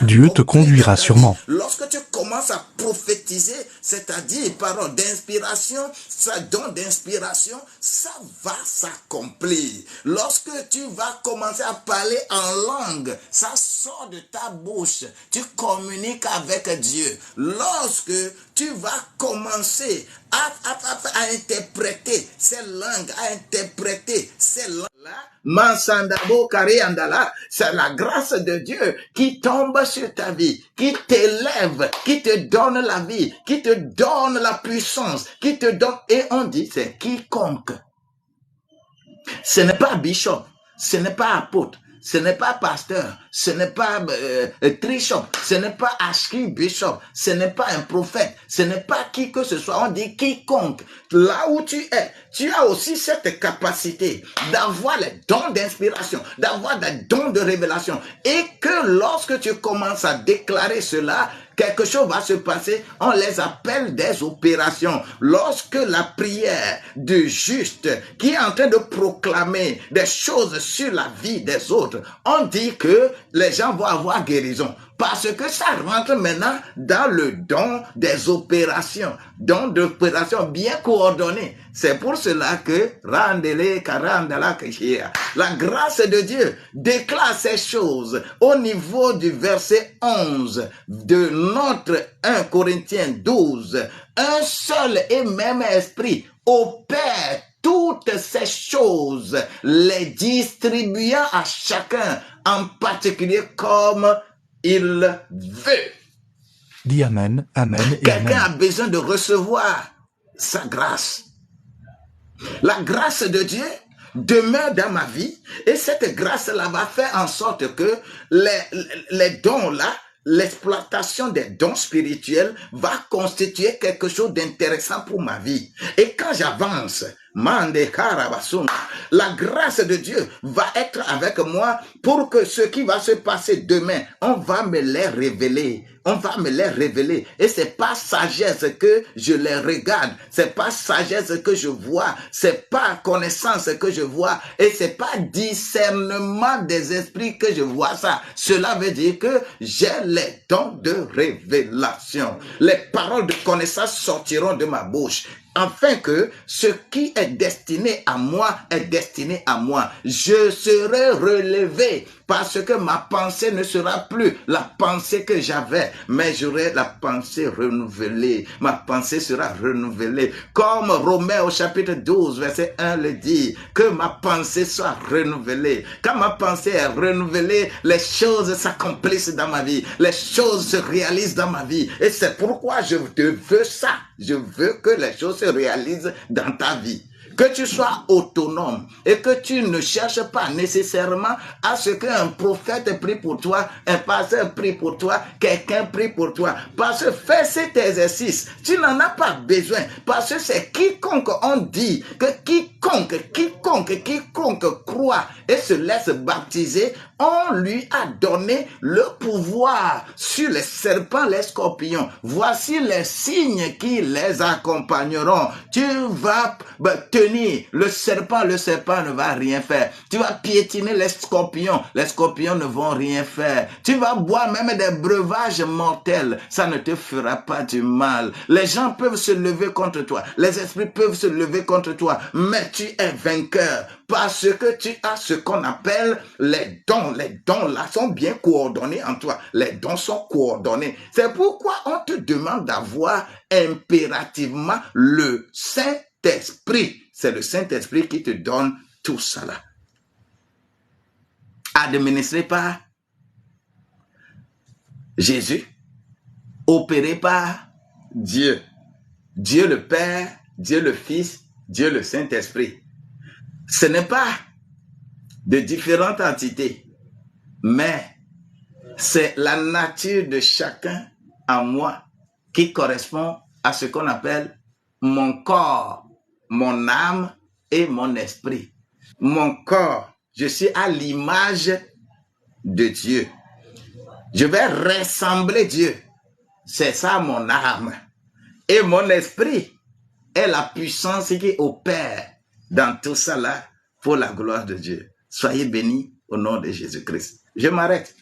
Dieu te conduira sûrement. Lorsque tu commences à prophétiser, c'est-à-dire parole d'inspiration, ça don d'inspiration, ça va s'accomplir. Lorsque tu vas commencer à parler en langue, ça sort de ta bouche. Tu communiques avec Dieu. Lorsque tu vas commencer à interpréter ces langues, Mansandabo Kariandala, c'est la grâce de Dieu qui tombe sur ta vie, qui t'élève, qui te donne la vie, qui te donne la puissance, qui te donne, et on dit c'est quiconque. Ce n'est pas bishop, ce n'est pas apôtre, ce n'est pas pasteur, ce n'est pas trishop, ce n'est pas archbishop, ce n'est pas un prophète, ce n'est pas qui que ce soit. On dit quiconque. Là où tu es, tu as aussi cette capacité d'avoir les dons d'inspiration, d'avoir des dons de révélation. Et que lorsque tu commences à déclarer cela, quelque chose va se passer, on les appelle des opérations. Lorsque la prière du juste qui est en train de proclamer des choses sur la vie des autres, on dit que les gens vont avoir guérison. Parce que ça rentre maintenant dans le don des opérations, don d'opérations bien coordonnées. C'est pour cela que la grâce de Dieu déclare ces choses au niveau du verset 11 de notre 1 Corinthiens 12. Un seul et même esprit opère toutes ces choses, les distribuant à chacun en particulier comme il veut. Dis Amen, Amen et Amen. Quelqu'un a besoin de recevoir sa grâce. La grâce de Dieu demeure dans ma vie et cette grâce-là va faire en sorte que les dons-là, l'exploitation des dons spirituels va constituer quelque chose d'intéressant pour ma vie. Et quand j'avance, la grâce de Dieu va être avec moi pour que ce qui va se passer demain, on va me les révéler. On va me les révéler. Et c'est pas sagesse que je les regarde. C'est pas sagesse que je vois. C'est pas connaissance que je vois. Et c'est pas discernement des esprits que je vois ça. Cela veut dire que j'ai les dons de révélation. Les paroles de connaissance sortiront de ma bouche. Afin que ce qui est destiné à moi est destiné à moi. Je serai relevé parce que ma pensée ne sera plus la pensée que j'avais, mais j'aurai la pensée renouvelée. Ma pensée sera renouvelée. Comme Romains au chapitre 12, verset 1 le dit, que ma pensée soit renouvelée. Quand ma pensée est renouvelée, les choses s'accomplissent dans ma vie. Les choses se réalisent dans ma vie. Et c'est pourquoi je veux ça. Je veux que les choses se réalisent dans ta vie. Que tu sois autonome et que tu ne cherches pas nécessairement à ce qu'un prophète prie pour toi, un pasteur prie pour toi, quelqu'un prie pour toi. Parce que fais cet exercice, tu n'en as pas besoin. Parce que c'est quiconque, on dit que quiconque croit et se laisse baptiser, on lui a donné le pouvoir sur les serpents, les scorpions. Voici les signes qui les accompagneront. Tu vas tenir le serpent ne va rien faire. Tu vas piétiner les scorpions ne vont rien faire. Tu vas boire même des breuvages mortels, ça ne te fera pas du mal. Les gens peuvent se lever contre toi, les esprits peuvent se lever contre toi, mais tu es vainqueur. Parce que tu as ce qu'on appelle les dons. Les dons là sont bien coordonnés en toi. Les dons sont coordonnés. C'est pourquoi on te demande d'avoir impérativement le Saint-Esprit. C'est le Saint-Esprit qui te donne tout cela. Administré par Jésus. Opéré par Dieu. Dieu le Père, Dieu le Fils, Dieu le Saint-Esprit. Ce n'est pas de différentes entités, mais c'est la nature de chacun en moi qui correspond à ce qu'on appelle mon corps, mon âme et mon esprit. Mon corps, je suis à l'image de Dieu. Je vais ressembler Dieu. C'est ça mon âme. Et mon esprit est la puissance qui opère dans tout ça là pour la gloire de Dieu. Soyez bénis au nom de Jésus-Christ. Je m'arrête.